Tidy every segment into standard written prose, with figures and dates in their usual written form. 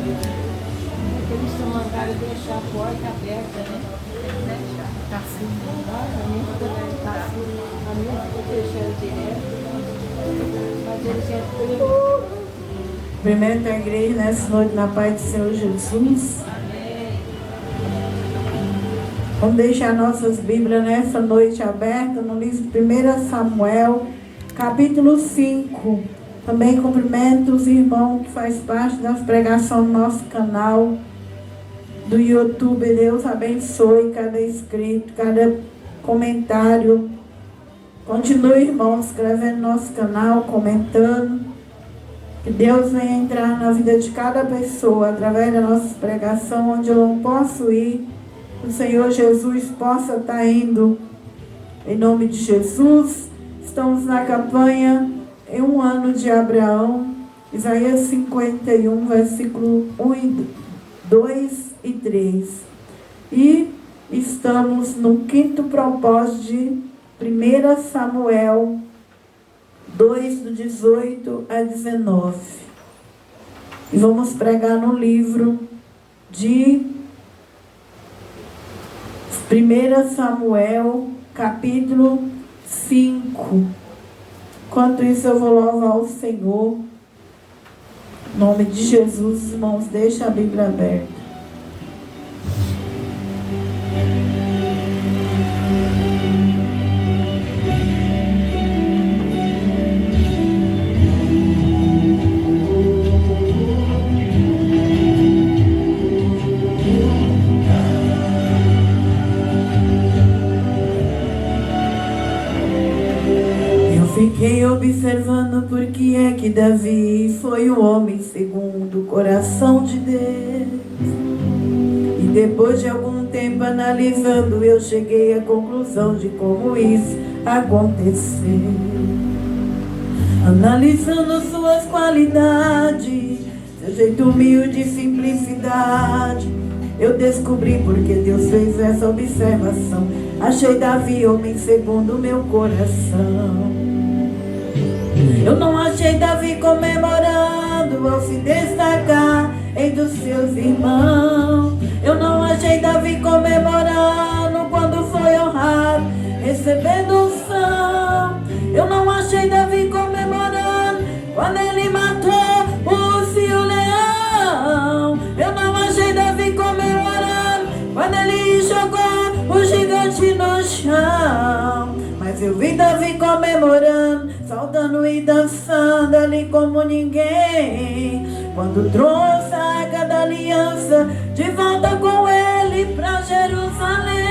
Eles são mandaram deixar a porta aberta, né? Tá filmando. A minha ficou fechando direto. Mas eles entram. Cumprimento a igreja nessa noite na paz do Senhor Jesus. Vamos deixar nossas Bíblias nessa noite abertas no livro de 1 Samuel, capítulo 5. Também cumprimento os irmãos que fazem parte das pregações do nosso canal do YouTube. Deus abençoe cada inscrito, cada comentário. Continue, irmãos, inscrevendo no nosso canal, comentando. Que Deus venha entrar na vida de cada pessoa através da nossa pregação, onde eu não posso ir. O Senhor Jesus possa estar indo. Em nome de Jesus, estamos na campanha em um ano de Abraão, Isaías 51, versículo 1, 2 e 3. E estamos no quinto propósito de 1 Samuel 2, do 18 a 19. E vamos pregar no livro de 1 Samuel, capítulo 5. Enquanto isso, eu vou louvar o Senhor. Em nome de Jesus, irmãos, deixa a Bíblia aberta. Fiquei observando por que é que Davi foi o homem segundo o coração de Deus. E depois de algum tempo analisando, eu cheguei à conclusão de como isso aconteceu. Analisando suas qualidades, seu jeito humilde e simplicidade, eu descobri porque Deus fez essa observação. Achei Davi homem segundo o meu coração. Eu não achei Davi comemorando ao se destacar entre os seus irmãos. Eu não achei Davi comemorando quando foi honrado, recebendo unção. Eu não achei Davi comemorando quando ele matou o urso e o leão. Eu não achei Davi comemorando quando ele jogou o gigante no chão. Mas eu vi Davi comemorando, saltando e dançando ali como ninguém, quando trouxe a Arca da Aliança de volta com ele para Jerusalém.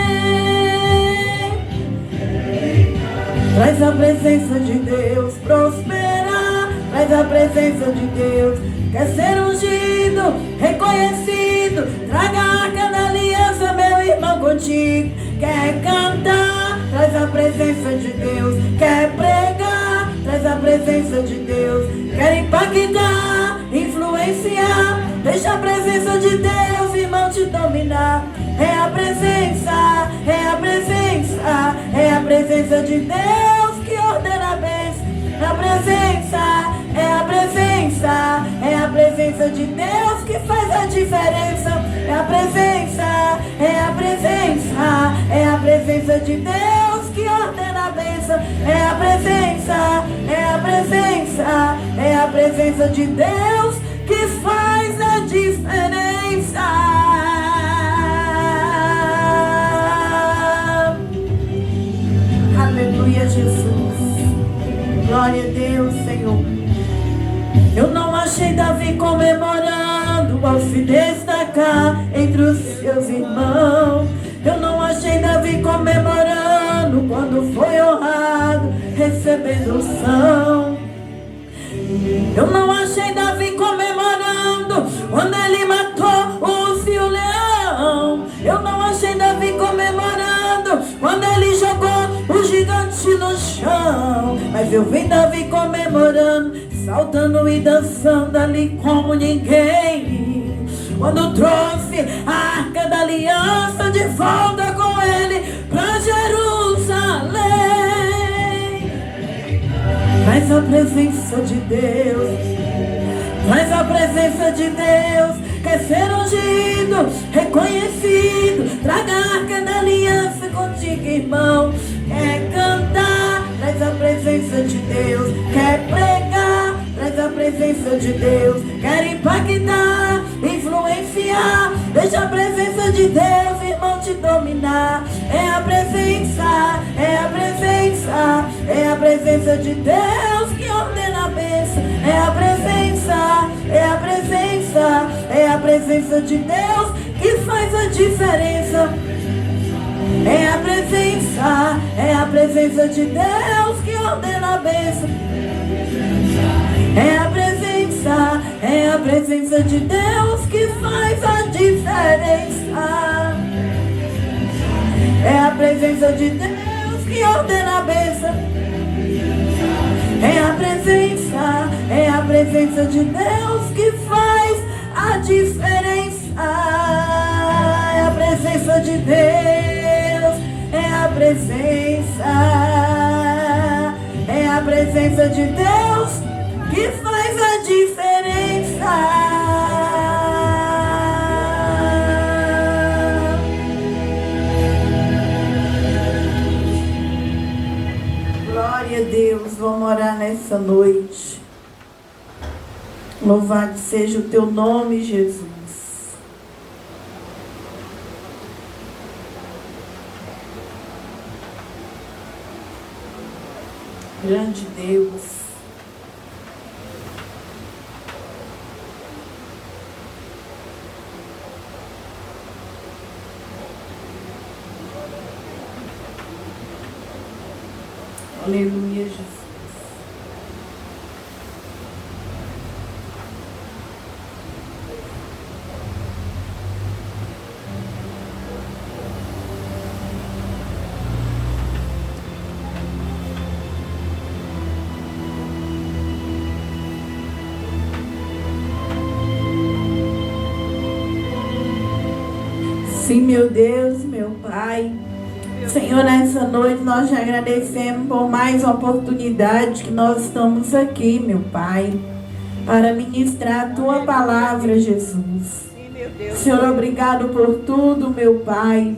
Traz a presença de Deus prosperar, traz a presença de Deus, quer ser ungido, reconhecido. Traga a Arca da Aliança, meu irmão, contigo. Quer cantar, traz a presença de Deus. Quer pregar, traz a presença de Deus. Quer impactar, influenciar, deixa a presença de Deus, irmão, te dominar. É a presença, é a presença, é a presença de Deus que ordena a bênção. A presença, é a presença, é a presença de Deus que faz a diferença. É a presença, é a presença, é a presença de Deus que ordena a bênção. É a presença, é a presença, é a presença de Deus que faz a diferença. Aleluia, Jesus. Glória a Deus, Senhor. Eu não achei Davi comemorando ao se destacar entre os seus irmãos. Eu não achei Davi comemorando quando foi honrado, recebendo unção. Eu não achei Davi comemorando quando ele matou o urso e o leão. Eu não achei Davi comemorando quando ele jogou o gigante no chão. Mas eu vi Davi comemorando, saltando e dançando ali como ninguém, quando trouxe a Arca da Aliança de volta com ele para Jerusalém. Traz a presença de Deus, traz a presença de Deus, quer ser ungido, reconhecido. Traga a arca da aliança contigo, irmão. Quer cantar, traz a presença de Deus. Quer pregar, traz a presença de Deus. Quer impactar, influenciar, deixa a presença de Deus, irmão, te dominar. É a presença, é a presença, é a presença de Deus que ordena a bênção. É a presença, é a presença, é a presença de Deus que faz a diferença. É a presença de Deus que ordena a bênção. É a presença de Deus que faz a diferença. É a presença de Deus que ordena a bênção. É a presença de Deus que faz a diferença. É a presença de Deus. É a presença de Deus que faz a diferença. Glória a Deus, vamos orar nessa noite. Louvado seja o teu nome, Jesus. Grande Deus. Aleluia, Jesus. Sim, meu Deus, meu Pai. Senhor, nessa noite nós te agradecemos por mais uma oportunidade que nós estamos aqui, meu Pai, para ministrar a Tua palavra, Jesus. Senhor, obrigado por tudo, meu Pai.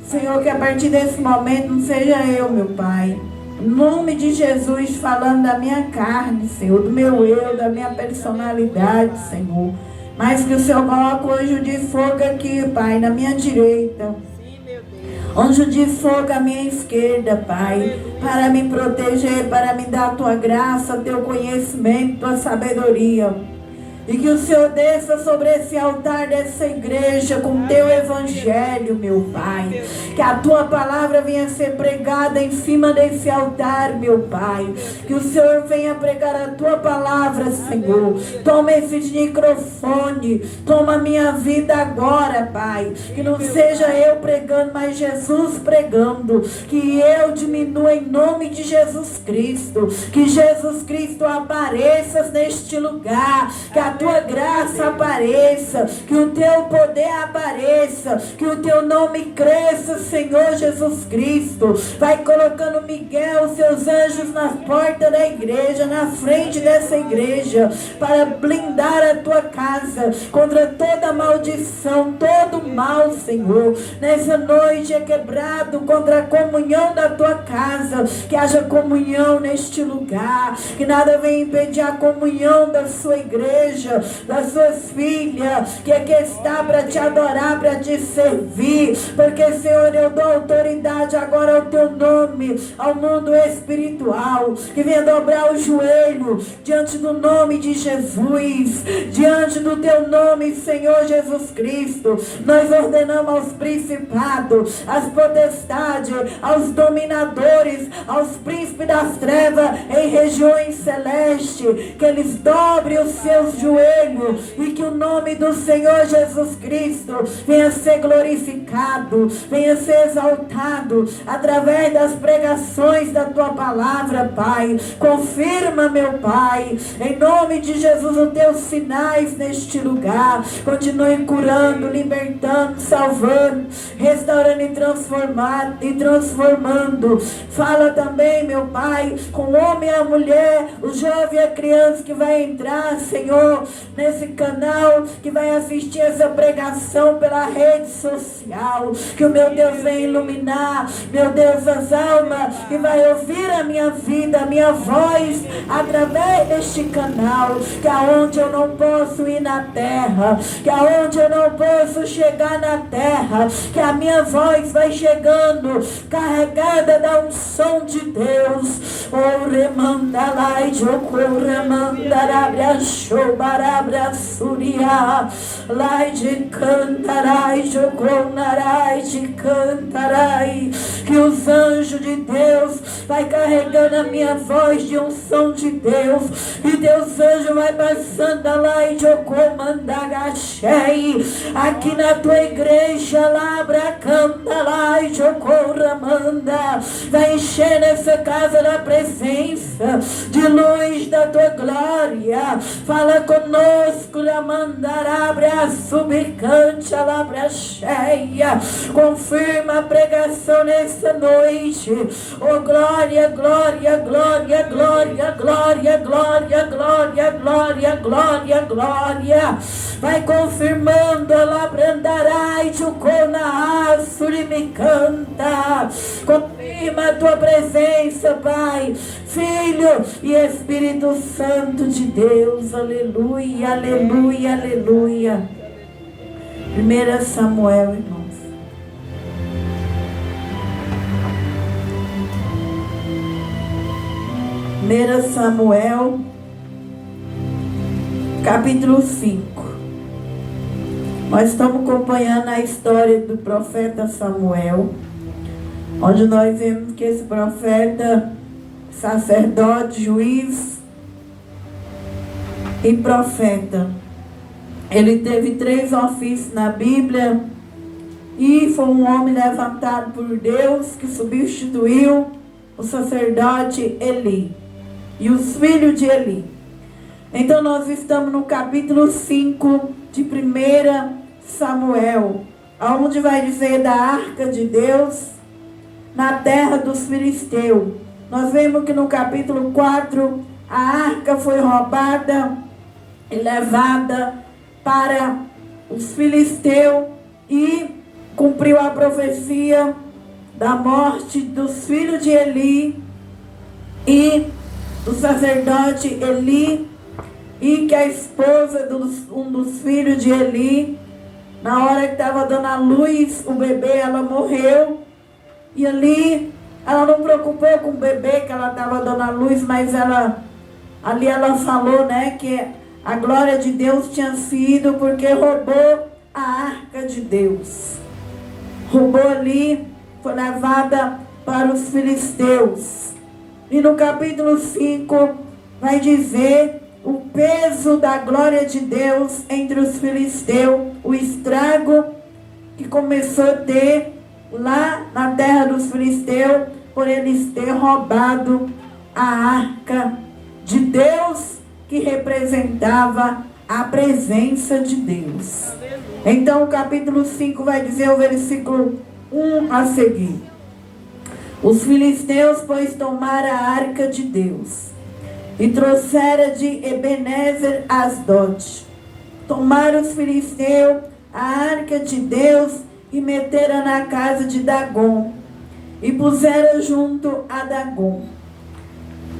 Senhor, que a partir desse momento não seja eu, meu Pai. Em nome de Jesus, falando da minha carne, Senhor, do meu eu, da minha personalidade, Senhor. Mas que o Senhor coloque o anjo de fogo aqui, Pai, na minha direita. Anjo de fogo à minha esquerda, Pai, para me proteger, para me dar a Tua graça, Teu conhecimento, Tua sabedoria. E que o Senhor desça sobre esse altar dessa igreja com Teu evangelho, meu Pai. Que a Tua palavra venha ser pregada em cima desse altar, meu Pai. Que o Senhor venha pregar a Tua palavra, Senhor. Toma esses microfones, toma minha vida agora, Pai. Que não seja eu pregando, mas Jesus pregando. Que eu diminua em nome de Jesus Cristo. Que Jesus Cristo apareça neste lugar. Que a Tua graça apareça, que o Teu poder apareça, que o Teu nome cresça, Senhor Jesus Cristo. Vai colocando Miguel, os seus anjos na porta da igreja, na frente dessa igreja, para blindar a Tua casa contra toda maldição, todo mal, Senhor. Nessa noite é quebrado contra a comunhão da Tua casa, que haja comunhão neste lugar, que nada venha impedir a comunhão da sua igreja, das suas filhas, que aqui está para te adorar, para te servir, porque, Senhor, eu dou autoridade agora ao Teu nome, ao mundo espiritual, que venha dobrar o joelho diante do nome de Jesus, diante do Teu nome, Senhor Jesus Cristo. Nós ordenamos aos principados, às potestades, aos dominadores, aos príncipes das trevas em regiões celestes, que eles dobrem os seus joelhos e que o nome do Senhor Jesus Cristo venha ser glorificado, venha ser exaltado através das pregações da Tua palavra, Pai. Confirma, meu Pai, em nome de Jesus, os Teus sinais neste lugar. Continue curando, libertando, salvando, restaurando e transformando. Fala também, meu Pai, com o homem e a mulher, o jovem e a criança que vai entrar, Senhor, nesse canal, que vai assistir essa pregação pela rede social. Que o meu Deus venha iluminar, meu Deus, as almas que vai ouvir a minha vida, a minha voz, através deste canal. Que aonde eu não posso ir na terra, que aonde eu não posso chegar na terra, que a minha voz vai chegando, carregada da unção de Deus. Oh, remandalai, jocou, remandarabra, chobarabra, suria, lai de cantarai, jocou, narai, de cantarai. Que os anjos de Deus vai carregando a minha voz de unção de Deus, e Deus anjo vai passando lá e jocou, mandagachei, aqui na tua igreja, labra, canta lá e jocou, ramanda, vai encher essa casa da presença de luz da tua glória. Fala conosco, lamandarabra, subicante, labra cheia, confirma a pregação nessa noite. Oh, glória, glória, glória, glória, glória, glória, glória, glória, glória, glória. Vai confirmando, labrandarai, chucona, me canta. Confirma a tua presença, Pai, Filho e Espírito Santo de Deus. Aleluia, aleluia, aleluia. 1 Samuel, irmãos. 1 Samuel, capítulo 5. Nós estamos acompanhando a história do profeta Samuel, onde nós vemos que esse profeta, sacerdote, juiz e profeta, ele teve 3 ofícios na Bíblia e foi um homem levantado por Deus que substituiu o sacerdote Eli e os filhos de Eli. Então nós estamos no capítulo 5 de 1 Samuel, onde vai dizer da arca de Deus na terra dos filisteus. Nós vemos que no capítulo 4 a arca foi roubada e levada para os filisteus e cumpriu a profecia da morte dos filhos de Eli e do sacerdote Eli, e que a esposa um dos filhos de Eli, na hora que estava dando à luz o bebê, ela morreu. E ali ela não preocupou com o bebê que ela estava dando à luz, mas ela falou, né, que a glória de Deus tinha sido porque roubou a arca de Deus. Roubou ali, foi levada para os filisteus. E no capítulo 5 vai dizer o peso da glória de Deus entre os filisteus, o estrago que começou a ter lá na terra dos filisteus, por eles ter roubado a arca de Deus, que representava a presença de Deus. Então o capítulo 5 vai dizer o versículo 1 a seguir. Os filisteus, pois, tomaram a arca de Deus e trouxeram de Ebenezer Asdod. Tomaram os filisteus a arca de Deus e meteram na casa de Dagom e puseram junto a Dagom.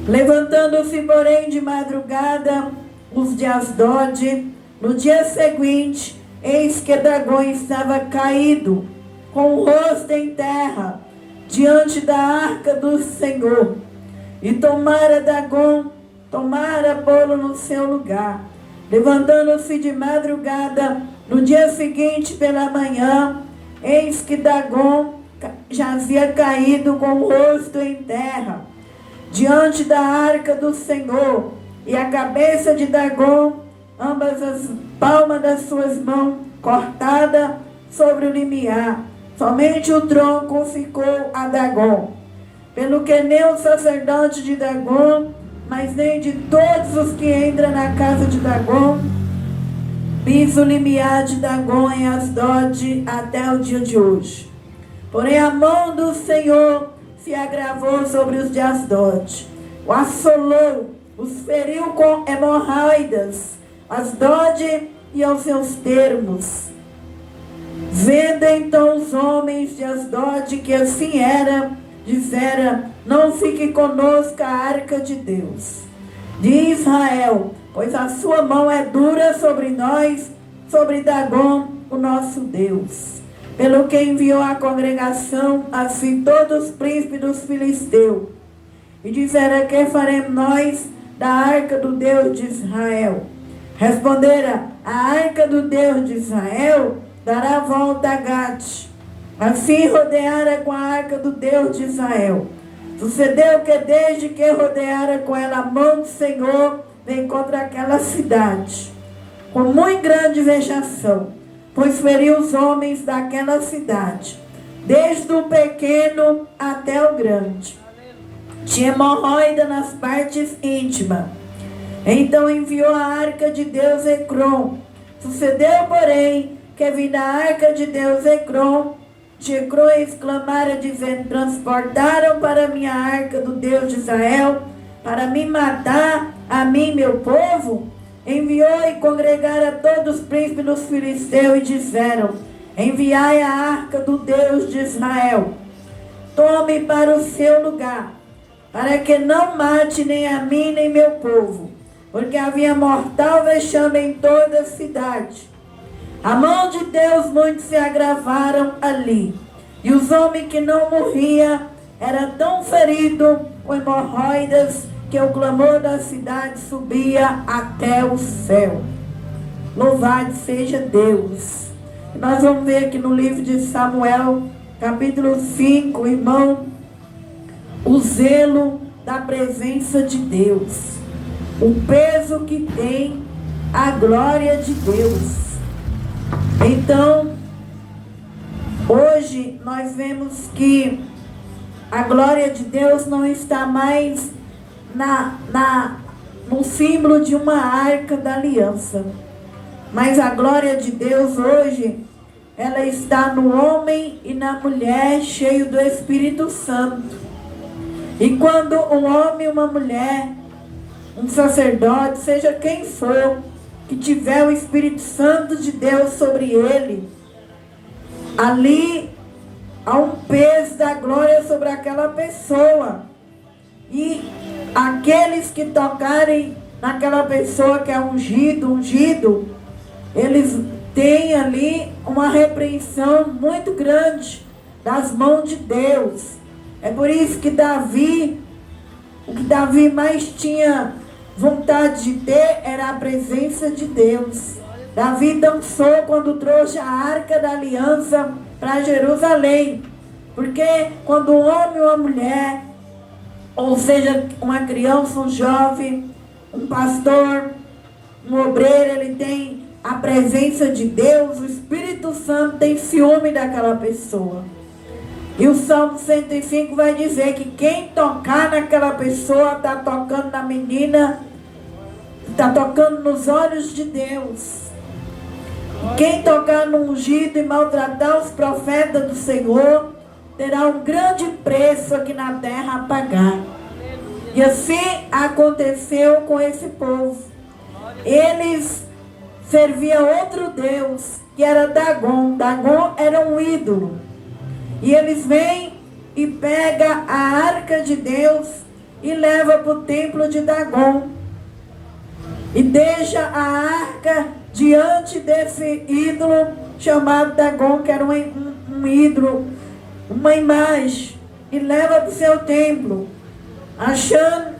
Levantando-se, porém, de madrugada os de Asdod, no dia seguinte, eis que Dagom estava caído, com o rosto em terra, diante da arca do Senhor. E tomara Dagom, tomara pô-lo no seu lugar. Levantando-se de madrugada, no dia seguinte pela manhã, eis que Dagom jazia caído com o rosto em terra, diante da arca do Senhor, e a cabeça de Dagom, ambas as palmas das suas mãos, cortada sobre o limiar. Somente o tronco ficou a Dagom. Pelo que nem o sacerdote de Dagom, mas nem de todos os que entram na casa de Dagom, pisa o limiar de Dagom em Asdod até o dia de hoje. Porém a mão do Senhor se agravou sobre os de Asdod, o assolou, os feriu com hemorroidas, Asdod e aos seus termos. Vendo então os homens de Asdod que assim era, disseram: não fique conosco a arca de Deus de Israel, pois a sua mão é dura sobre nós, sobre Dagom, o nosso Deus. Pelo que enviou a congregação assim todos os príncipes dos filisteus, e disseram: que faremos nós da arca do Deus de Israel? Responderam: a arca do Deus de Israel dará volta a Gate. Assim rodeara com a arca do Deus de Israel. Sucedeu que desde que rodeara com ela, a mão do Senhor veio contra aquela cidade, com muito grande vexação, pois feriu os homens daquela cidade, desde o pequeno até o grande. Tinha hemorroida nas partes íntimas. Então enviou a arca de Deus Ecrom. Sucedeu, porém, que vindo a arca de Deus Ecrom exclamara, dizendo: transportaram para minha arca do Deus de Israel, para me matar, a mim, meu povo? Enviou e congregara todos os príncipes dos filisteus e disseram: enviai a arca do Deus de Israel, tome para o seu lugar, para que não mate nem a mim nem meu povo, porque havia mortal vexame em toda a cidade. A mão de Deus muito se agravaram ali, e os homens que não morriam eram tão feridos com hemorroidas, que o clamor da cidade subia até o céu. Louvado seja Deus. Nós vamos ver aqui no livro de Samuel, capítulo 5, irmão, o zelo da presença de Deus, o peso que tem a glória de Deus. Então, hoje nós vemos que a glória de Deus não está mais no símbolo de uma arca da aliança, mas a glória de Deus hoje, ela está no homem e na mulher cheio do Espírito Santo. E quando um homem e uma mulher, um sacerdote, seja quem for, que tiver o Espírito Santo de Deus sobre ele, ali há um peso da glória sobre aquela pessoa. E aqueles que tocarem naquela pessoa que é ungido, eles têm ali uma repreensão muito grande das mãos de Deus. É por isso que o que Davi mais tinha vontade de ter era a presença de Deus. Davi dançou quando trouxe a arca da aliança para Jerusalém, porque quando um homem ou uma mulher, ou seja, uma criança, um jovem, um pastor, um obreiro, ele tem a presença de Deus, o Espírito Santo tem ciúme daquela pessoa. E o Salmo 105 vai dizer que quem tocar naquela pessoa está tocando na menina, está tocando nos olhos de Deus. Quem tocar no ungido e maltratar os profetas do Senhor, terá um grande preço aqui na terra a pagar. E assim aconteceu com esse povo. Eles serviam outro Deus, que era Dagom. Dagom era um ídolo. E eles vêm e pegam a arca de Deus e levam para o templo de Dagom. E deixa a arca diante desse ídolo chamado Dagom, que era um ídolo, uma imagem. E leva para o seu templo, achando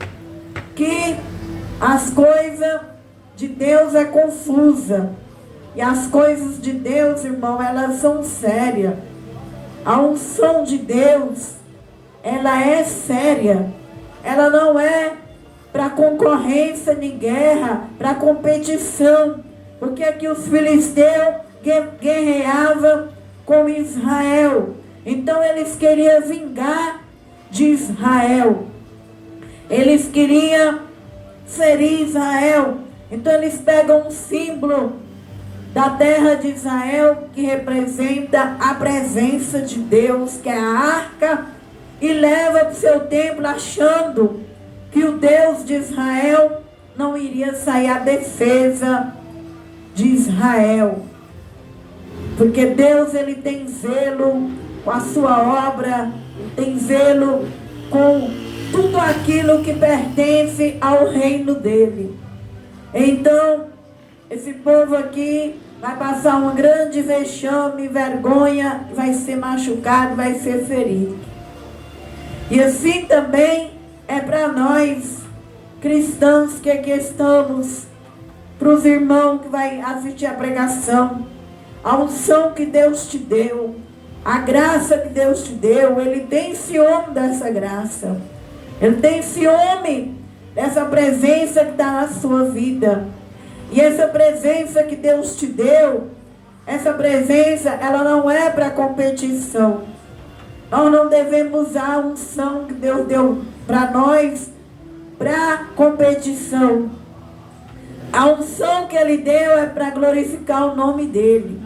que as coisas de Deus é confusa. E as coisas de Deus, irmão, elas são sérias. A unção de Deus, ela é séria. Ela não é para concorrência nem guerra, para competição. Porque aqui os filisteus guerreavam com Israel. Então eles queriam vingar de Israel. Eles queriam ferir Israel. Então eles pegam um símbolo da terra de Israel, que representa a presença de Deus, que é a arca, e leva para o seu templo achando que o Deus de Israel não iria sair à defesa de Israel. Porque Deus, ele tem zelo com a sua obra, tem zelo com tudo aquilo que pertence ao reino dele. Então, esse povo aqui vai passar um grande vexame, vergonha, vai ser machucado, vai ser ferido. E assim também é para nós, cristãos que aqui estamos, para os irmãos que vai assistir a pregação, a unção que Deus te deu, a graça que Deus te deu, ele tem ciúme dessa graça. Ele tem ciúme dessa presença que está na sua vida. E essa presença que Deus te deu, essa presença, ela não é para competição. Nós não devemos usar a unção que Deus deu para nós para competição. A unção que ele deu é para glorificar o nome dele.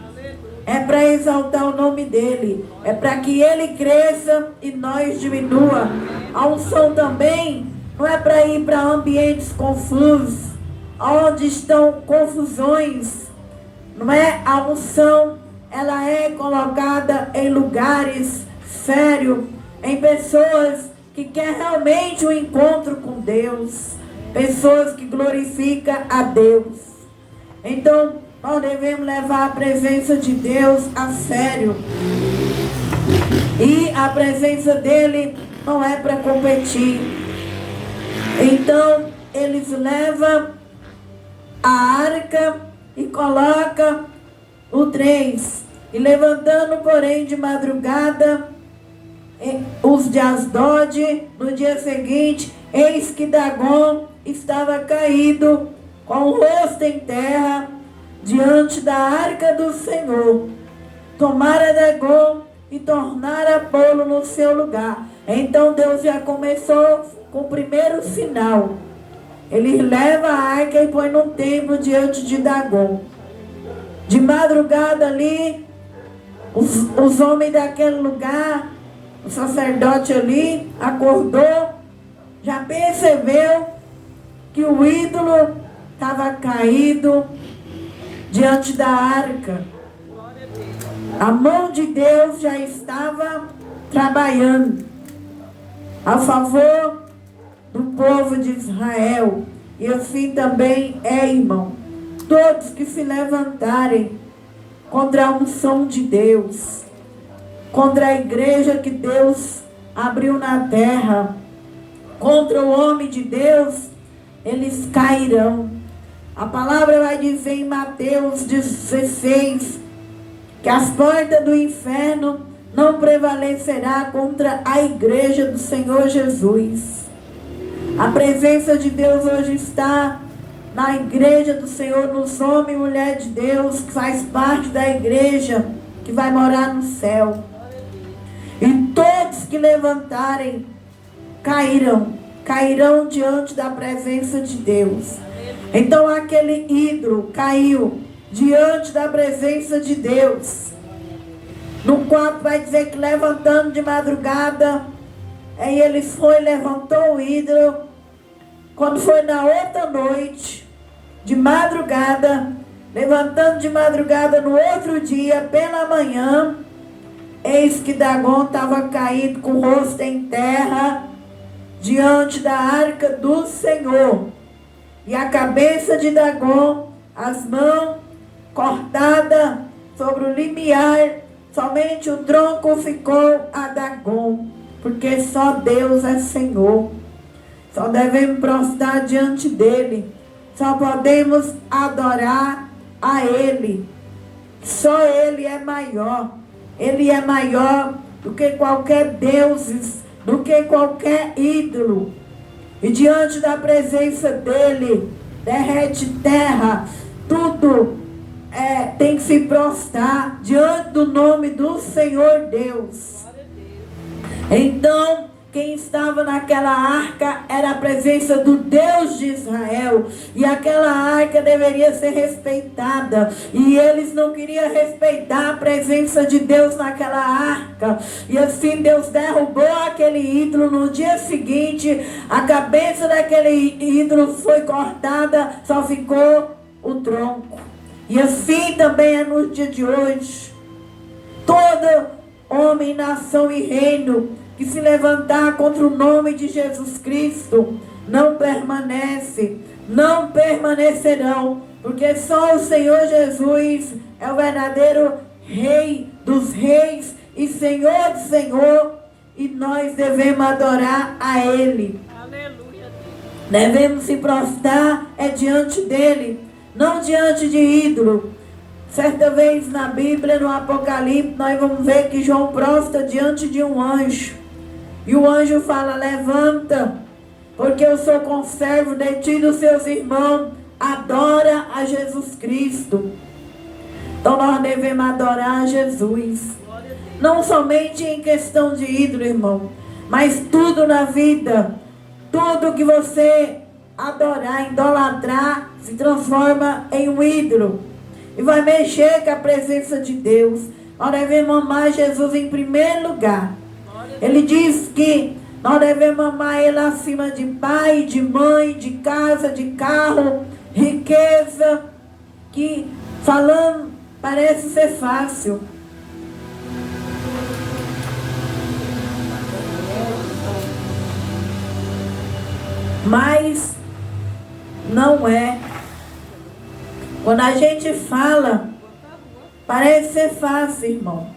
É para exaltar o nome dele. É para que ele cresça e nós diminua. A unção também não é para ir para ambientes confusos, onde estão confusões. Não é? A unção, ela é colocada em lugares sérios, em pessoas que querem realmente um encontro com Deus, pessoas que glorificam a Deus. Então, nós devemos levar a presença de Deus a sério. E a presença dele não é para competir. Então, eles levam a arca e colocam o 3. E levantando, porém, de madrugada, os de Asdod, no dia seguinte, eis que Dagom estava caído, com o rosto em terra, diante da arca do Senhor. Tomara Dagom e tornara a pô-lo no seu lugar. Então Deus já começou com o primeiro sinal. Ele leva a arca e põe no templo diante de Dagom. De madrugada ali, os homens daquele lugar, o sacerdote ali, acordou, já percebeu que o ídolo estava caído diante da arca. A mão de Deus já estava trabalhando a favor do povo de Israel. E assim também é, irmão. Todos que se levantarem contra a unção de Deus, contra a igreja que Deus abriu na terra, contra o homem de Deus, eles cairão. A palavra vai dizer em Mateus 16 que as portas do inferno não prevalecerá contra a igreja do Senhor Jesus. A presença de Deus hoje está na igreja do Senhor, nos homens e mulheres de Deus, que faz parte da igreja, que vai morar no céu. E todos que levantarem, cairão diante da presença de Deus. Então aquele ídolo caiu diante da presença de Deus. No quarto vai dizer que levantando de madrugada, aí ele foi, levantou o ídolo. Quando foi na outra noite, de madrugada, levantando de madrugada no outro dia, pela manhã, eis que Dagom estava caído com o rosto em terra, diante da arca do Senhor. E a cabeça de Dagom, as mãos cortadas sobre o limiar, somente o tronco ficou a Dagom, porque só Deus é Senhor. Só devemos prostrar diante dele. Só podemos adorar a ele. Só ele é maior. Ele é maior do que qualquer deus, do que qualquer ídolo. E diante da presença dele, derrete terra, tudo tem que se prostrar diante do nome do Senhor Deus. Então, quem estava naquela arca era a presença do Deus de Israel. E aquela arca deveria ser respeitada. E eles não queriam respeitar a presença de Deus naquela arca. E assim Deus derrubou aquele ídolo. No dia seguinte, a cabeça daquele ídolo foi cortada, só ficou o tronco. E assim também é no dia de hoje. Todo homem, nação e reino que se levantar contra o nome de Jesus Cristo não permanece, não permanecerão, porque só o Senhor Jesus é o verdadeiro Rei dos reis e Senhor do Senhor, e nós devemos adorar a Ele. Aleluia. Devemos se prostrar diante dele, não diante de ídolo. Certa vez na Bíblia, no Apocalipse, nós vamos ver que João prostra diante de um anjo. E o anjo fala: levanta, porque eu sou conservo de ti e dos seus irmãos. Adora a Jesus Cristo. Então nós devemos adorar a Jesus. Não somente em questão de ídolo, irmão, mas tudo na vida. Tudo que você adorar, idolatrar, se transforma em um ídolo. E vai mexer com a presença de Deus. Nós devemos amar Jesus em primeiro lugar. Ele diz que nós devemos amar Ele acima de pai, de mãe, de casa, de carro, riqueza. Que falando parece ser fácil. Mas não é. Quando a gente fala, parece ser fácil, irmão.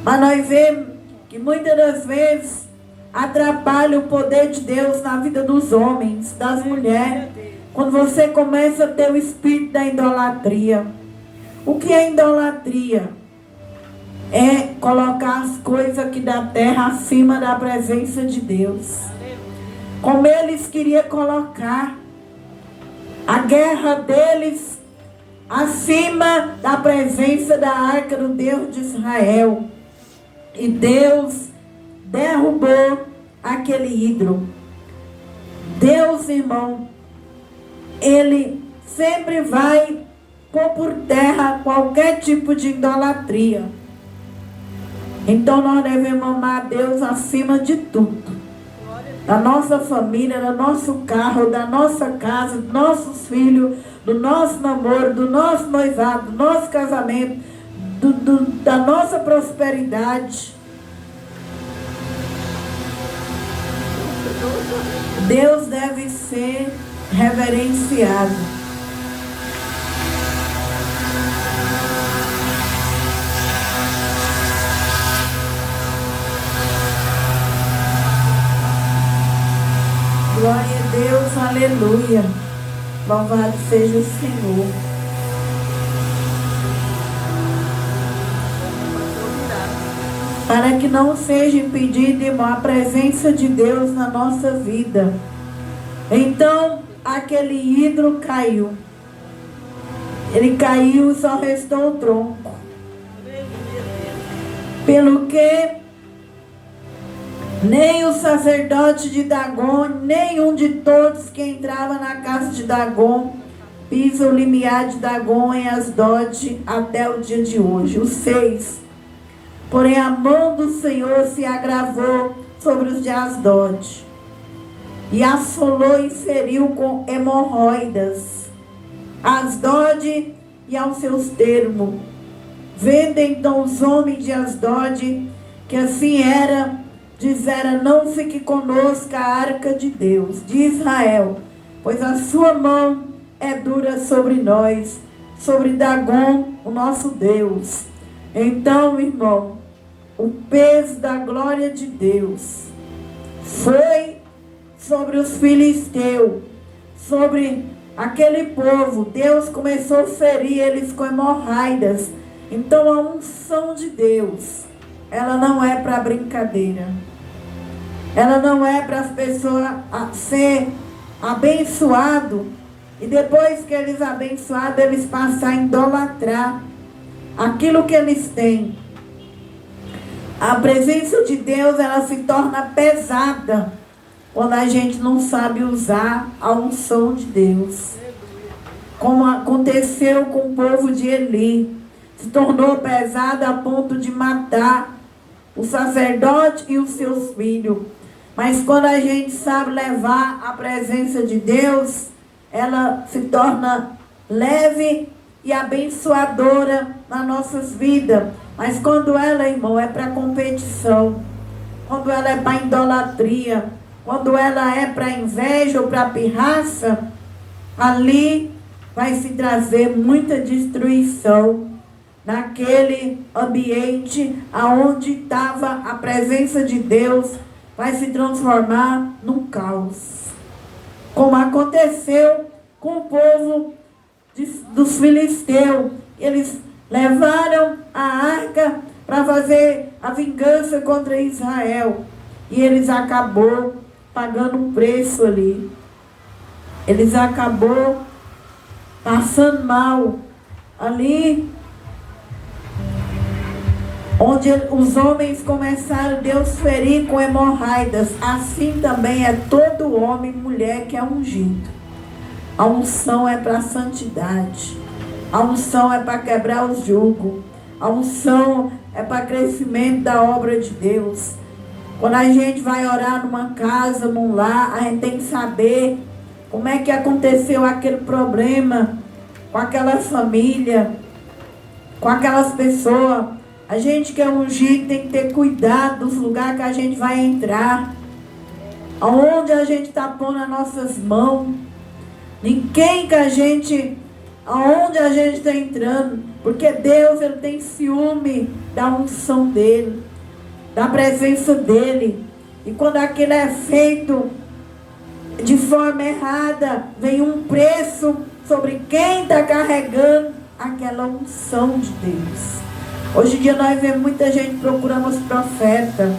Mas nós vemos que muitas das vezes atrapalha o poder de Deus na vida dos homens, das mulheres. Quando você começa a ter o espírito da idolatria. O que é idolatria? É colocar as coisas aqui da terra acima da presença de Deus. Como eles queriam colocar a guerra deles acima da presença da arca do Deus de Israel. E Deus derrubou aquele ídolo. Deus, irmão, Ele sempre vai pôr por terra qualquer tipo de idolatria. Então nós devemos amar a Deus acima de tudo. Da nossa família, do nosso carro, da nossa casa, dos nossos filhos, do nosso namoro, do nosso noivado, do nosso casamento, da nossa prosperidade. Deus deve ser reverenciado. Glória a Deus, aleluia. Louvado seja o Senhor. Para que não seja impedido, irmão, a presença de Deus na nossa vida. Então, aquele ídolo caiu. Ele caiu e só restou o tronco. Pelo que nem o sacerdote de Dagon, nenhum de todos que entrava na casa de Dagon, pisa o limiar de Dagon em Asdod até o dia de hoje. O 6. Porém a mão do Senhor se agravou sobre os de Asdod, e assolou e feriu com hemorroidas Asdod e aos seus termos. Vendo então os homens de Asdod que assim era, disseram: não fique conosco a arca de Deus, de Israel, pois a sua mão é dura sobre nós, sobre Dagon, o nosso Deus. Então, irmão, o peso da glória de Deus foi sobre os filisteus, sobre aquele povo. Deus começou a ferir eles com hemorroidas. Então a unção de Deus, ela não é para brincadeira. Ela não é para as pessoas ser abençoado e depois que eles abençoados, eles passar a idolatrar aquilo que eles têm. A presença de Deus, ela se torna pesada quando a gente não sabe usar a unção de Deus. Como aconteceu com o povo de Eli. Se tornou pesada a ponto de matar o sacerdote e os seus filhos. Mas quando a gente sabe levar a presença de Deus, ela se torna leve e abençoadora nas nossas vidas. Mas quando ela, irmão, é para competição, quando ela é para idolatria, quando ela é para inveja ou para pirraça, ali vai se trazer muita destruição naquele ambiente aonde estava a presença de Deus, vai se transformar num caos. Como aconteceu com o povo dos filisteus. Eles levaram a arca para fazer a vingança contra Israel. E eles acabou pagando um preço ali. Eles acabou passando mal. Ali, onde os homens começaram, Deus ferir com hemorroidas. Assim também é todo homem e mulher que é ungido. A unção é para a santidade. A unção é para quebrar os julgos. A unção é para crescimento da obra de Deus. Quando a gente vai orar numa casa, num lar, a gente tem que saber como é que aconteceu aquele problema com aquela família, com aquelas pessoas. A gente que é ungido tem que ter cuidado dos lugares que a gente vai entrar. Aonde a gente está pondo as nossas mãos. Ninguém que a gente, aonde a gente está entrando. Porque Deus, Ele tem ciúme da unção dEle, da presença dEle. E quando aquilo é feito de forma errada, vem um preço sobre quem está carregando aquela unção de Deus. Hoje em dia nós vemos muita gente procurando os profetas.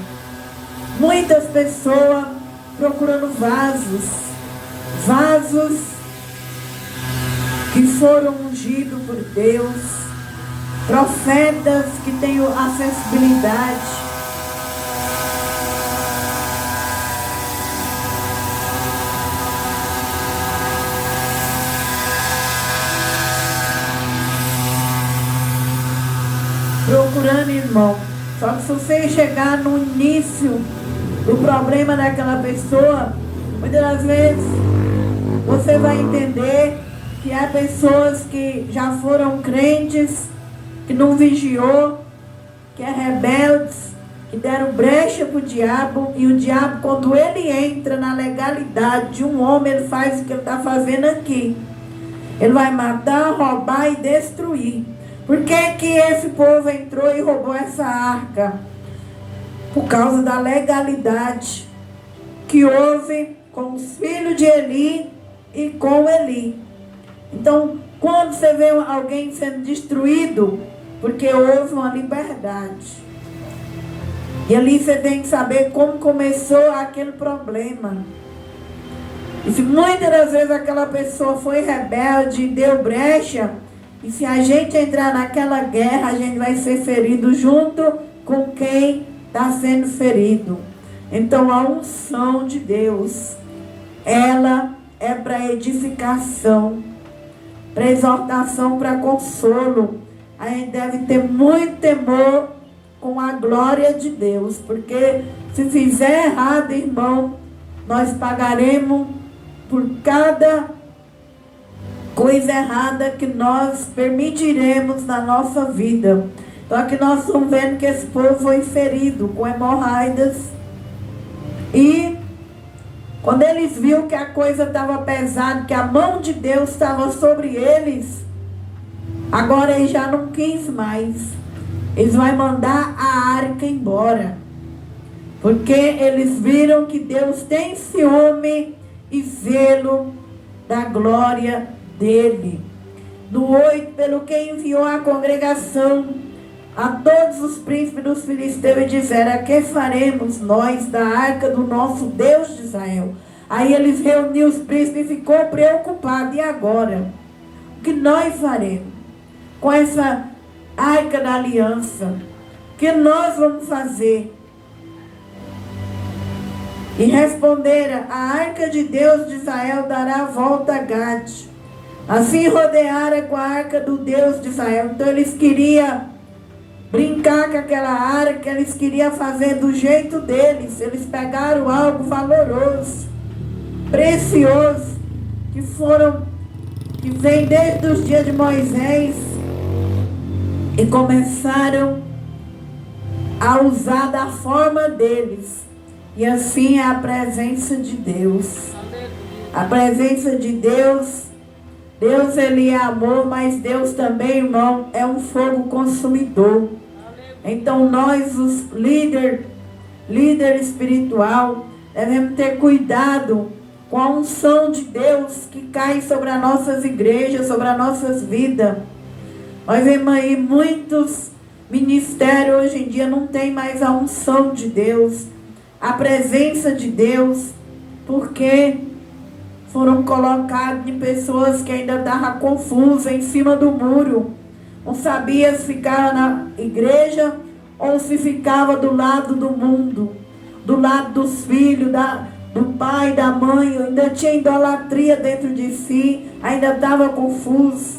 Muitas pessoas procurando vasos que foram ungidos por Deus, profetas que têm acessibilidade. Procurando, irmão. Só que se você chegar no início do problema daquela pessoa, muitas das vezes você vai entender que há pessoas que já foram crentes, que não vigiou, que é rebeldes, que deram brecha para o diabo. E o diabo, quando ele entra na legalidade de um homem, ele faz o que ele está fazendo aqui. Ele vai matar, roubar e destruir. Por que que esse povo entrou e roubou essa arca? Por causa da legalidade que houve com os filhos de Eli e com Eli. Então, quando você vê alguém sendo destruído, porque houve uma liberdade. E ali você tem que saber como começou aquele problema. E se muitas das vezes aquela pessoa foi rebelde e deu brecha, e se a gente entrar naquela guerra, a gente vai ser ferido junto com quem está sendo ferido. Então a unção de Deus, ela é para edificação, para exortação, para consolo. A gente deve ter muito temor com a glória de Deus, porque se fizer errado, irmão, nós pagaremos por cada coisa errada que nós permitiremos na nossa vida. Então aqui nós estamos vendo que esse povo foi ferido com hemorroidas. E quando eles viram que a coisa estava pesada, que a mão de Deus estava sobre eles, agora eles já não quis mais. Eles vão mandar a arca embora. Porque eles viram que Deus tem ciúme e zelo da glória dele. No 8, pelo que enviou a congregação a todos os príncipes dos filisteus e disseram: a que faremos nós da arca do nosso Deus de Israel? Aí eles reuniram os príncipes e ficou preocupado. E agora? O que nós faremos com essa arca da aliança? O que nós vamos fazer? E responderam: a arca de Deus de Israel dará a volta a Gade. Assim rodearam com a arca do Deus de Israel. Então eles queriam brincar com aquela arca, eles queriam fazer do jeito deles. Eles pegaram algo valoroso, precioso, que foram que vem desde os dias de Moisés e começaram a usar da forma deles. E assim é a presença de Deus. A presença de Deus, Deus ele é amor, mas Deus também, irmão, é um fogo consumidor. Então nós, os líder espiritual, devemos ter cuidado com a unção de Deus que cai sobre as nossas igrejas, sobre as nossas vidas. Nós vemos aí muitos ministérios hoje em dia não tem mais a unção de Deus, a presença de Deus, porque foram colocados em pessoas que ainda estavam confusas em cima do muro. Não sabia se ficava na igreja ou se ficava do lado do mundo, do lado dos filhos, do pai, da mãe. Ainda tinha idolatria dentro de si, ainda estava confuso.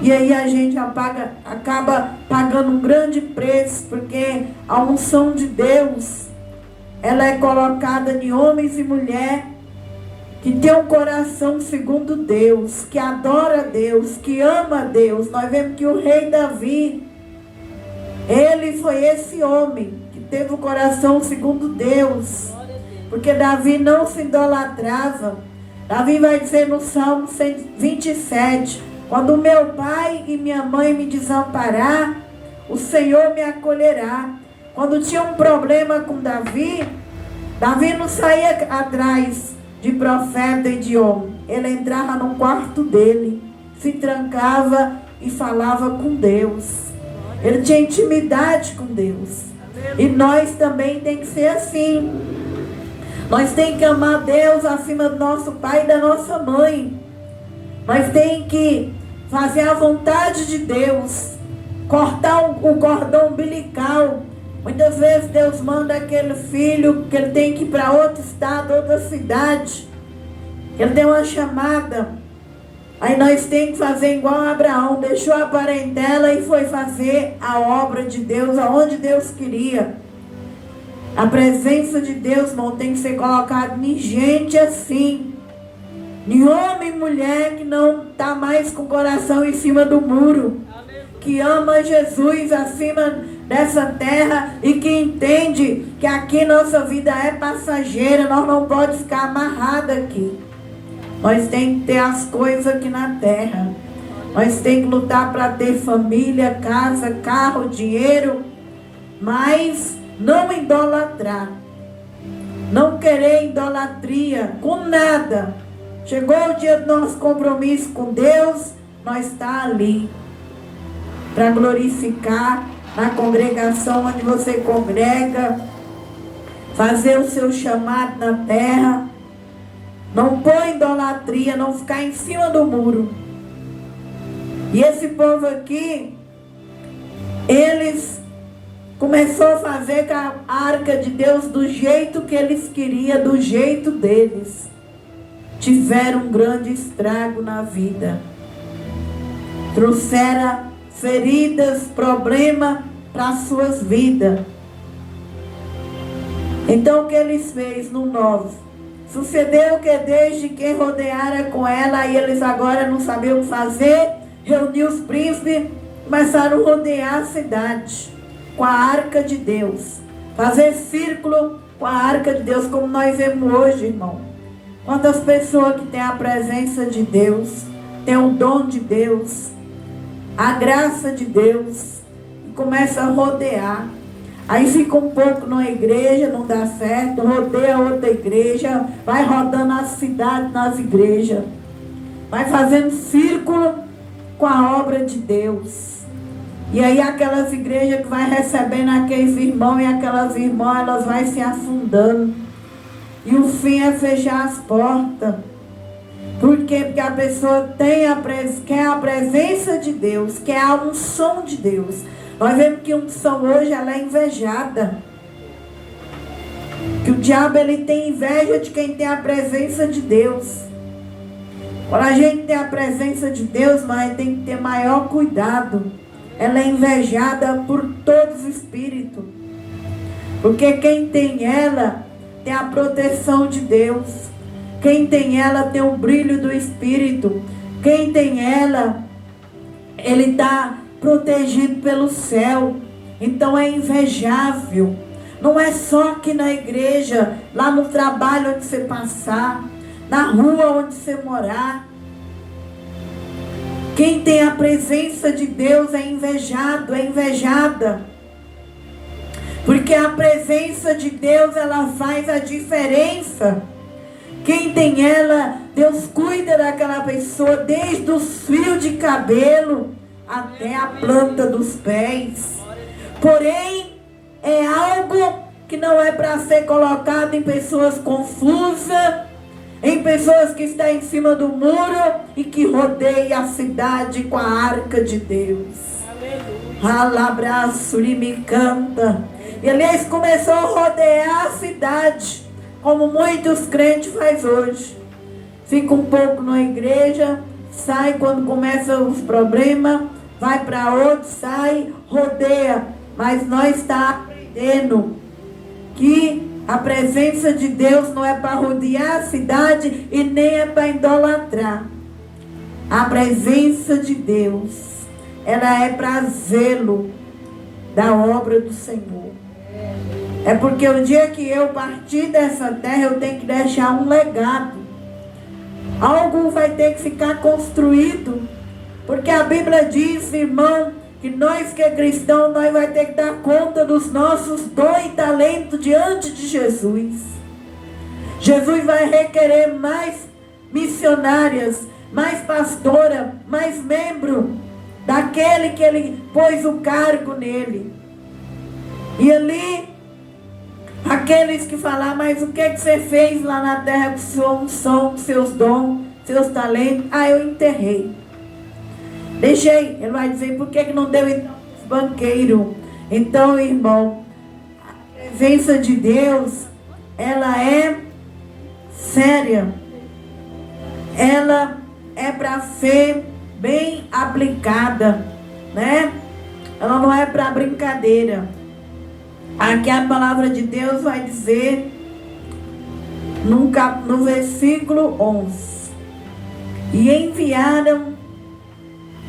E aí a gente acaba pagando um grande preço, porque a unção de Deus, ela é colocada em homens e mulheres que tem um coração segundo Deus, que adora Deus, que ama Deus. Nós vemos que o rei Davi, ele foi esse homem que teve o coração segundo Deus, porque Davi não se idolatrava. Davi vai dizer no Salmo 127, quando meu pai e minha mãe me desamparar, o Senhor me acolherá. Quando tinha um problema com Davi, Davi não saía atrás de profeta e de homem. Ele entrava no quarto dele, se trancava e falava com Deus. Ele tinha intimidade com Deus. E nós também tem que ser assim. Nós tem que amar Deus acima do nosso pai e da nossa mãe. Nós tem que fazer a vontade de Deus, cortar o cordão umbilical. Muitas vezes Deus manda aquele filho que ele tem que ir para outro estado, outra cidade. Ele tem uma chamada. Aí nós temos que fazer igual Abraão. Deixou a parentela e foi fazer a obra de Deus aonde Deus queria. A presença de Deus, irmão, tem que ser colocada em gente assim. Em homem e mulher que não está mais com o coração em cima do muro. Que ama Jesus acima dessa terra e que entende que aqui nossa vida é passageira, nós não podemos ficar amarrados aqui. Nós temos que ter as coisas aqui na terra. Nós temos que lutar para ter família, casa, carro, dinheiro, mas não idolatrar. Não querer idolatria com nada. Chegou o dia do nosso compromisso com Deus, nós está ali para glorificar na congregação onde você congrega, fazer o seu chamado na terra. Não põe idolatria, não ficar em cima do muro. E esse povo aqui, eles começou a fazer com a arca de Deus do jeito que eles queriam, do jeito deles. Tiveram um grande estrago na vida. Trouxeram feridas, problemas para as suas vidas. Então o que eles fez no 9? Sucedeu que desde que rodeara com ela, e eles agora não sabiam o que fazer, reuniu os príncipes, começaram a rodear a cidade com a arca de Deus. Fazer círculo com a arca de Deus, como nós vemos hoje, irmão. Quantas pessoas que têm a presença de Deus, têm o dom de Deus, a graça de Deus, e começa a rodear. Aí fica um pouco numa igreja, não dá certo, rodeia outra igreja, vai rodando a cidade nas igrejas, vai fazendo círculo com a obra de Deus. E aí aquelas igrejas que vai recebendo aqueles irmãos e aquelas irmãs, elas vai se afundando. E o fim é fechar as portas. Por quê? Porque a pessoa quer a presença de Deus, quer a unção de Deus. Nós vemos que a unção hoje ela é invejada. Que o diabo ele tem inveja de quem tem a presença de Deus. Quando a gente tem a presença de Deus, mas tem que ter maior cuidado. Ela é invejada por todos os espíritos. Porque quem tem ela tem a proteção de Deus. Quem tem ela tem o brilho do Espírito. Quem tem ela, ele está protegido pelo céu. Então é invejável. Não é só aqui na igreja, lá no trabalho onde você passar, na rua onde você morar. Quem tem a presença de Deus é invejado, é invejada. Porque a presença de Deus, ela faz a diferença. Quem tem ela, Deus cuida daquela pessoa, desde os fios de cabelo até a planta dos pés. Porém, é algo que não é para ser colocado em pessoas confusas, em pessoas que estão em cima do muro e que rodeiam a cidade com a arca de Deus. Alabraço, me canta. E aliás, começou a rodear a cidade, como muitos crentes faz hoje. Fica um pouco na igreja, sai quando começam os problemas, vai para outro, sai, rodeia. Mas nós estamos aprendendo que a presença de Deus não é para rodear a cidade e nem é para idolatrar. A presença de Deus, ela é para zelo da obra do Senhor. É porque o dia que eu partir dessa terra, eu tenho que deixar um legado. Algo vai ter que ficar construído. Porque a Bíblia diz, irmão, que nós que é cristão, nós vai ter que dar conta dos nossos dons e talentos diante de Jesus. Jesus vai requerer mais missionárias, mais pastora, mais membro daquele que ele pôs o cargo nele. E ali, aqueles que falar, mas o que você fez lá na terra com sua unção, seus dons, seus talentos? Ah, eu enterrei. Deixei. Ele vai dizer, por que não deu então banqueiro? Então, irmão, a presença de Deus, ela é séria. Ela é para ser bem aplicada, né? Ela não é para brincadeira. Aqui a palavra de Deus vai dizer no versículo 11: e enviaram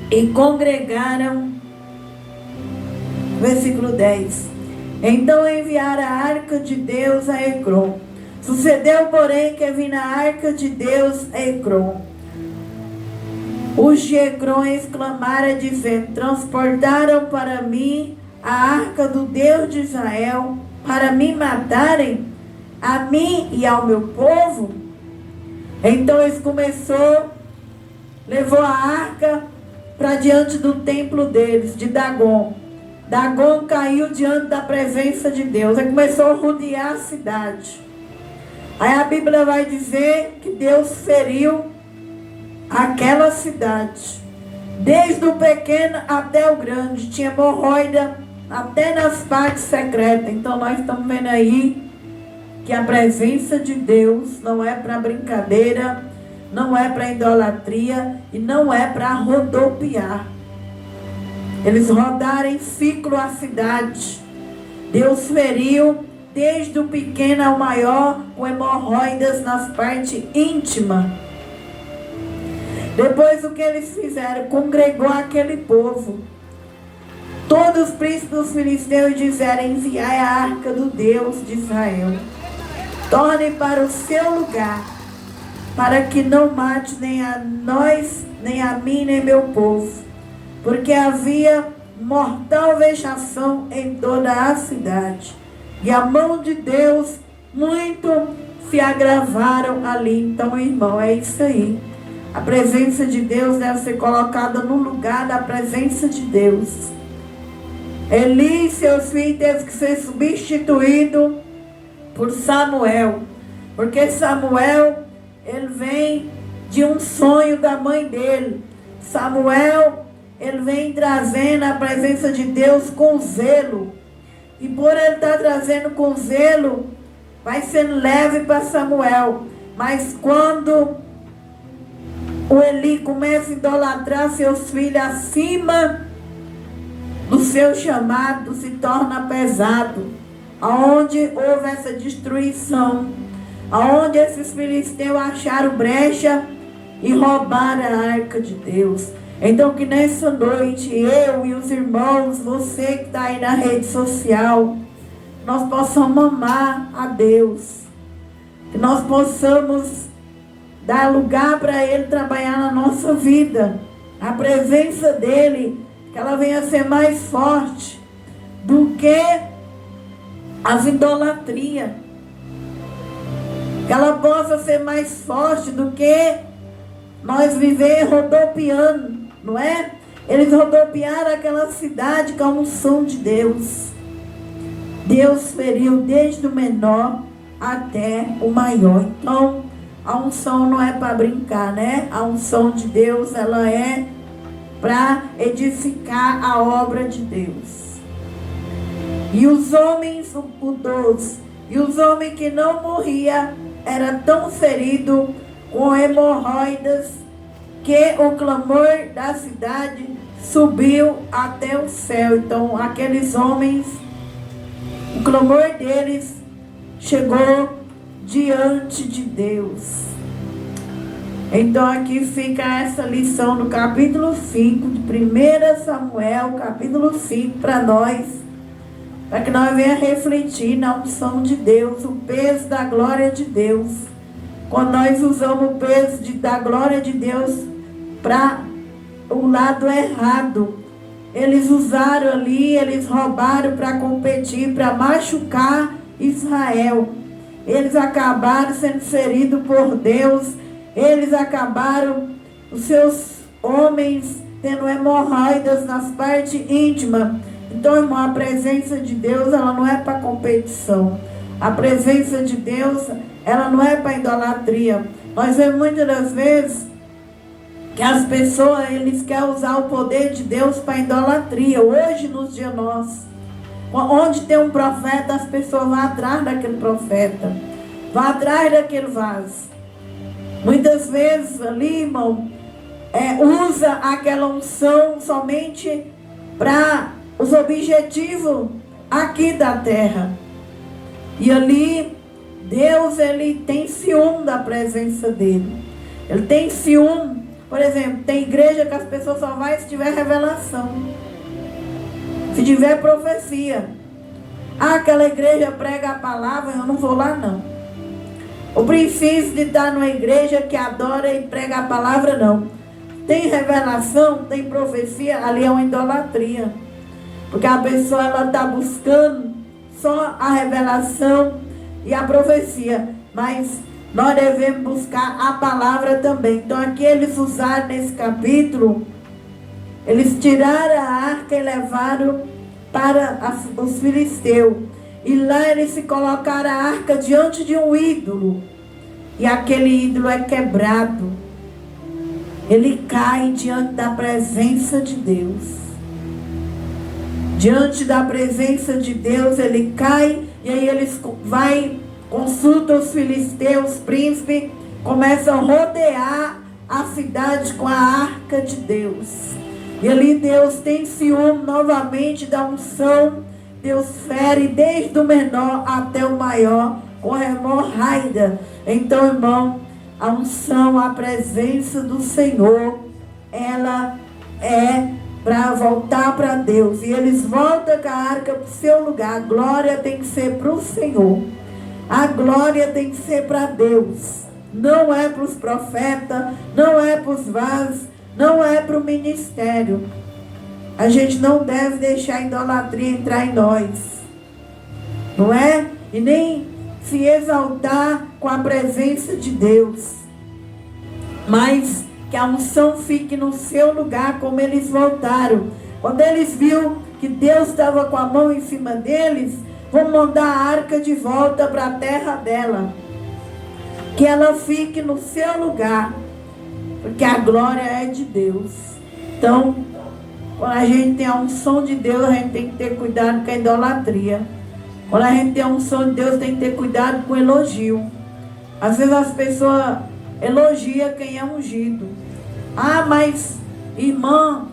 e congregaram, versículo 10, então enviaram a arca de Deus a Ecrom. Sucedeu, porém, que vindo a arca de Deus a Ecrom, os de Ecrom exclamaram, dizendo: transportaram para mim a arca do Deus de Israel, para me matarem, a mim e ao meu povo. Então eles levou a arca para diante do templo deles, de Dagon. Dagon caiu diante da presença de Deus. Aí começou a rodear a cidade. Aí a Bíblia vai dizer que Deus feriu aquela cidade. Desde o pequeno até o grande. Tinha hemorroida até nas partes secretas. Então nós estamos vendo aí que a presença de Deus não é para brincadeira, não é para idolatria e não é para rodopiar. Eles rodaram em ciclo a cidade. Deus feriu desde o pequeno ao maior com hemorroidas nas partes íntimas. Depois o que eles fizeram? Congregou aquele povo. Todos os príncipes dos filisteus disseram: enviai a arca do Deus de Israel. Torne para o seu lugar, para que não mate nem a nós, nem a mim, nem meu povo. Porque havia mortal vexação em toda a cidade. E a mão de Deus muito se agravaram ali. Então, irmão, é isso aí. A presença de Deus deve ser colocada no lugar da presença de Deus. Eli e seus filhos teve que ser substituído por Samuel. Porque Samuel, ele vem de um sonho da mãe dele. Samuel, ele vem trazendo a presença de Deus com zelo. E por ele estar trazendo com zelo, vai sendo leve para Samuel. Mas quando o Eli começa a idolatrar seus filhos acima do seu chamado, se torna pesado. Aonde houve essa destruição, aonde esses filisteus acharam brecha, e roubar a arca de Deus. Então que nessa noite, eu e os irmãos, você que está aí na rede social, nós possamos amar a Deus. Que nós possamos dar lugar para Ele trabalhar na nossa vida. A presença dEle, que ela venha a ser mais forte do que as idolatrias. Que ela possa ser mais forte do que nós viver rodopiando, não é? Eles rodopiaram aquela cidade com a unção de Deus. Deus feriu desde o menor até o maior. Então, a unção não é para brincar, né? A unção de Deus, ela é para edificar a obra de Deus. E os homens, o 12, e os homens que não morriam, era tão ferido com hemorroidas, que o clamor da cidade subiu até o céu. Então, aqueles homens, o clamor deles chegou diante de Deus. Então, aqui fica essa lição do capítulo 5, de 1 Samuel, capítulo 5, para nós, para que nós venhamos refletir na unção de Deus, o peso da glória de Deus. Quando nós usamos o peso da glória de Deus para o lado errado, eles usaram ali, eles roubaram para competir, para machucar Israel. Eles acabaram sendo feridos por Deus. Eles acabaram, os seus homens, tendo hemorroidas nas partes íntimas. Então, irmão, a presença de Deus, ela não é para competição. A presença de Deus, ela não é para idolatria. Nós vemos muitas das vezes que as pessoas, eles querem usar o poder de Deus para idolatria. Hoje, nos dias nossos, onde tem um profeta, as pessoas vão atrás daquele profeta, vão atrás daquele vaso. Muitas vezes ali, irmão, usa aquela unção somente para os objetivos aqui da terra. E ali, Deus, ele tem ciúme da presença dele. Ele tem ciúme. Por exemplo, tem igreja que as pessoas só vão se tiver revelação, se tiver profecia. Aquela igreja prega a palavra, eu não vou lá não. O princípio de estar numa igreja que adora e prega a palavra, não. Tem revelação, tem profecia, ali é uma idolatria. Porque a pessoa, ela está buscando só a revelação e a profecia. Mas nós devemos buscar a palavra também. Então aqui eles usaram nesse capítulo, eles tiraram a arca e levaram para os filisteus. E lá eles se colocaram a arca diante de um ídolo. E aquele ídolo é quebrado. Ele cai diante da presença de Deus. Diante da presença de Deus ele cai. E aí eles consultam os filisteus, príncipes, começam a rodear a cidade com a arca de Deus. E ali Deus tem ciúme novamente da unção. Deus fere desde o menor até o maior com hemorraida. Então, irmão, a unção, a presença do Senhor, ela é para voltar para Deus. E eles voltam com a arca para o seu lugar. A glória tem que ser para o Senhor. A glória tem que ser para Deus. Não é para os profetas, não é para os vasos, não é para o ministério. A gente não deve deixar a idolatria entrar em nós, não é? E nem se exaltar com a presença de Deus. Mas que a unção fique no seu lugar, como eles voltaram. Quando eles viram que Deus estava com a mão em cima deles, vão mandar a arca de volta para a terra dela. Que ela fique no seu lugar, porque a glória é de Deus. Então, quando a gente tem a unção de Deus, a gente tem que ter cuidado com a idolatria. Quando a gente tem a unção de Deus, tem que ter cuidado com o elogio. Às vezes as pessoas elogiam quem é ungido. Ah, mas irmã,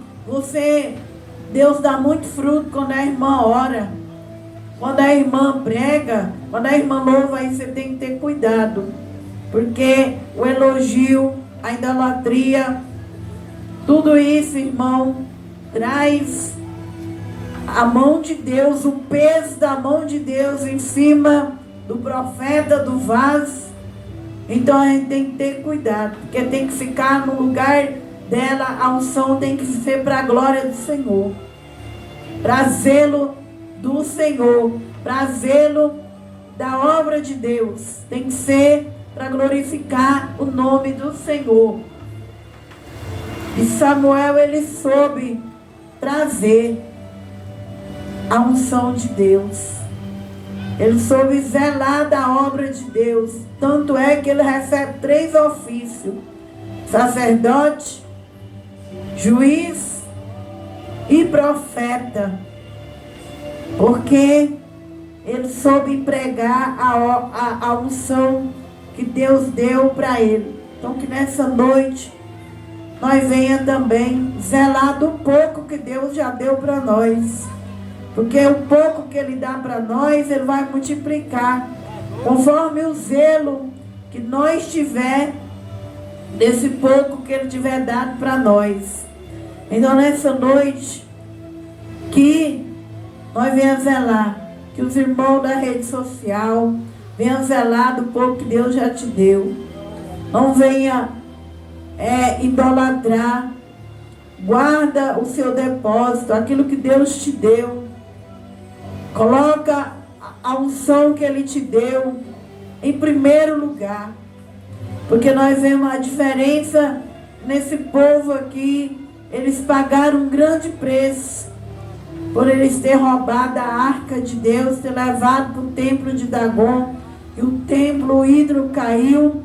Deus dá muito fruto quando a irmã ora. Quando a irmã prega, quando a irmã louva, aí você tem que ter cuidado. Porque o elogio a idolatria. Tudo isso, irmão, traz a mão de Deus, o peso da mão de Deus em cima do profeta, do vaso. Então a gente tem que ter cuidado, porque tem que ficar no lugar dela. A unção tem que ser para a glória do Senhor, para zelo do Senhor, para zelo da obra de Deus. Tem que ser para glorificar o nome do Senhor. E Samuel, ele soube trazer a unção de Deus. Ele soube zelar da obra de Deus. Tanto é que ele recebe 3 ofícios: sacerdote, juiz e profeta. Porque ele soube empregar a unção que Deus deu para ele. Então que nessa noite nós venha também zelar do pouco que Deus já deu para nós. Porque o pouco que Ele dá para nós, Ele vai multiplicar, conforme o zelo que nós tiver, desse pouco que Ele tiver dado para nós. Então nessa noite, que nós venhamos zelar, que os irmãos da rede social venham zelar do pouco que Deus já te deu. Não venha idolatrar. Guarda o seu depósito, aquilo que Deus te deu. Coloca a unção que Ele te deu em primeiro lugar. Porque nós vemos a diferença nesse povo aqui. Eles pagaram um grande preço por eles terem roubado a arca de Deus, ter levado para o templo de Dagon. E o templo, o ídolo caiu.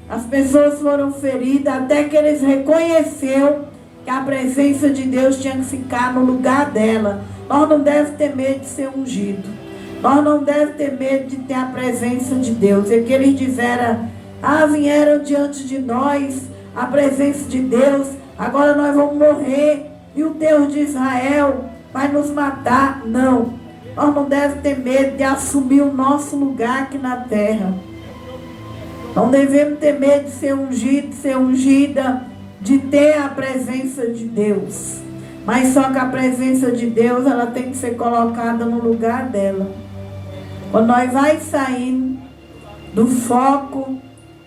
As pessoas foram feridas até que eles reconheceram que a presença de Deus tinha que ficar no lugar dela. Nós não devemos ter medo de ser ungido. Nós não devemos ter medo de ter a presença de Deus. E que eles disseram: vieram diante de nós a presença de Deus, agora nós vamos morrer e o Deus de Israel vai nos matar. Não. Nós não devemos ter medo de assumir o nosso lugar aqui na terra. Não devemos ter medo de ser ungido, de ser ungida, de ter a presença de Deus. Mas só que a presença de Deus, ela tem que ser colocada no lugar dela. Quando nós vai saindo do foco,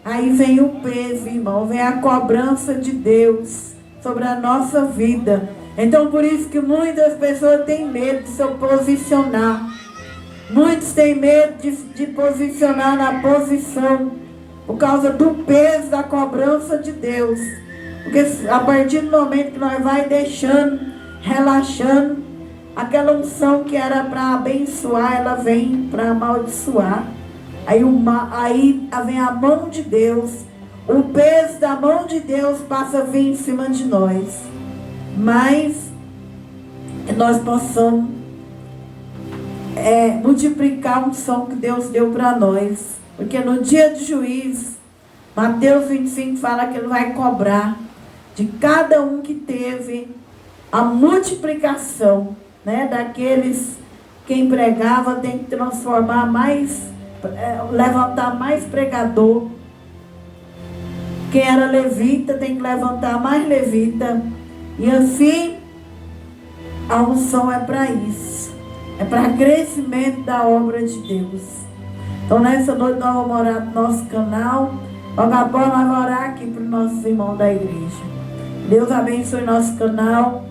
aí vem o peso, irmão. Vem a cobrança de Deus sobre a nossa vida. Então por isso que muitas pessoas têm medo de se posicionar. Muitos têm medo de posicionar na posição, por causa do peso da cobrança de Deus. Porque a partir do momento que nós vai deixando, relaxando, aquela unção que era para abençoar, ela vem para amaldiçoar. Aí vem a mão de Deus, o peso da mão de Deus passa a vir em cima de nós. Mas que nós possamos multiplicar a unção que Deus deu para nós. Porque no dia de juízo, Mateus 25 fala que Ele vai cobrar de cada um que teve a multiplicação, né, daqueles que empregava. Tem que transformar mais, levantar mais pregador. Quem era levita tem que levantar mais levita. E assim, a unção é para isso. É para crescimento da obra de Deus. Então nessa noite nós vamos orar no nosso canal. Logo após nós vamos orar aqui para os nossos irmãos da igreja. Deus abençoe nosso canal.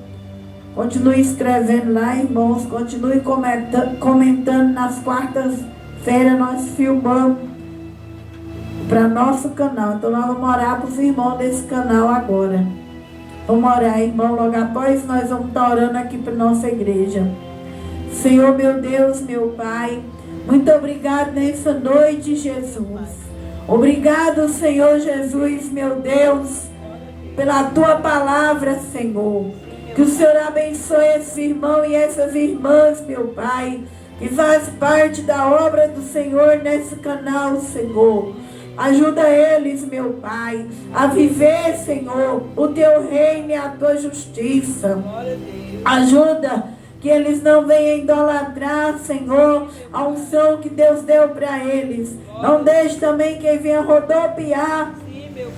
Continue escrevendo lá, irmãos. Continue comentando. Nas quartas-feiras nós filmamos para nosso canal. Então nós vamos orar para os irmãos desse canal agora. Vamos orar, irmão. Logo após nós vamos estar orando aqui para nossa igreja. Senhor, meu Deus, meu Pai, muito obrigado nessa noite, Jesus. Obrigado, Senhor Jesus, meu Deus, pela Tua palavra, Senhor. Que o Senhor abençoe esse irmão e essas irmãs, meu Pai, que faz parte da obra do Senhor nesse canal, Senhor. Ajuda eles, meu Pai, a viver, Senhor, o Teu reino e a Tua justiça. Ajuda que eles não venham idolatrar, Senhor, a unção que Deus deu para eles. Não deixe também que venha rodopiar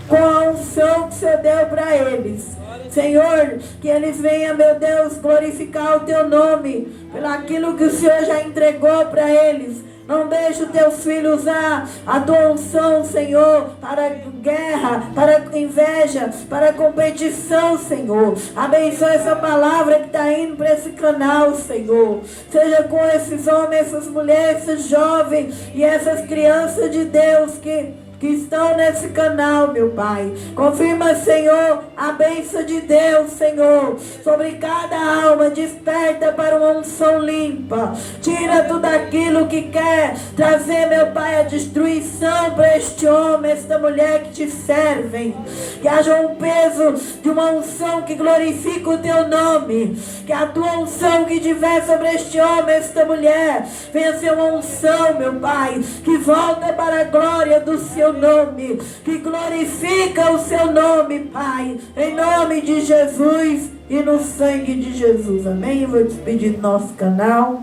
com a unção que o Senhor deu para eles. Senhor, que eles venham, meu Deus, glorificar o teu nome, pelo aquilo que o Senhor já entregou para eles. Não deixe os teus filhos usar a tua unção, Senhor, para guerra, para inveja, para competição, Senhor. Abençoe essa palavra que está indo para esse canal, Senhor. Seja com esses homens, essas mulheres, esses jovens e essas crianças de Deus que estão nesse canal, meu Pai. Confirma, Senhor, a bênção de Deus, Senhor, sobre cada alma. Desperta para uma unção limpa. Tira tudo aquilo que quer trazer, meu Pai, a destruição para este homem, esta mulher que te servem. Que haja um peso de uma unção que glorifique o teu nome. Que a tua unção que tiver sobre este homem, esta mulher, venha ser uma unção, meu Pai, que volta para a glória do Senhor nome, que glorifica o seu nome, Pai, em nome de Jesus e no sangue de Jesus, amém? Eu vou despedir do nosso canal.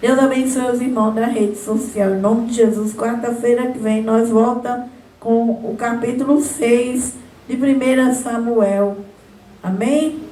Deus abençoe os irmãos da rede social, em nome de Jesus. Quarta-feira que vem nós voltamos com o capítulo 6 de 1 Samuel, amém?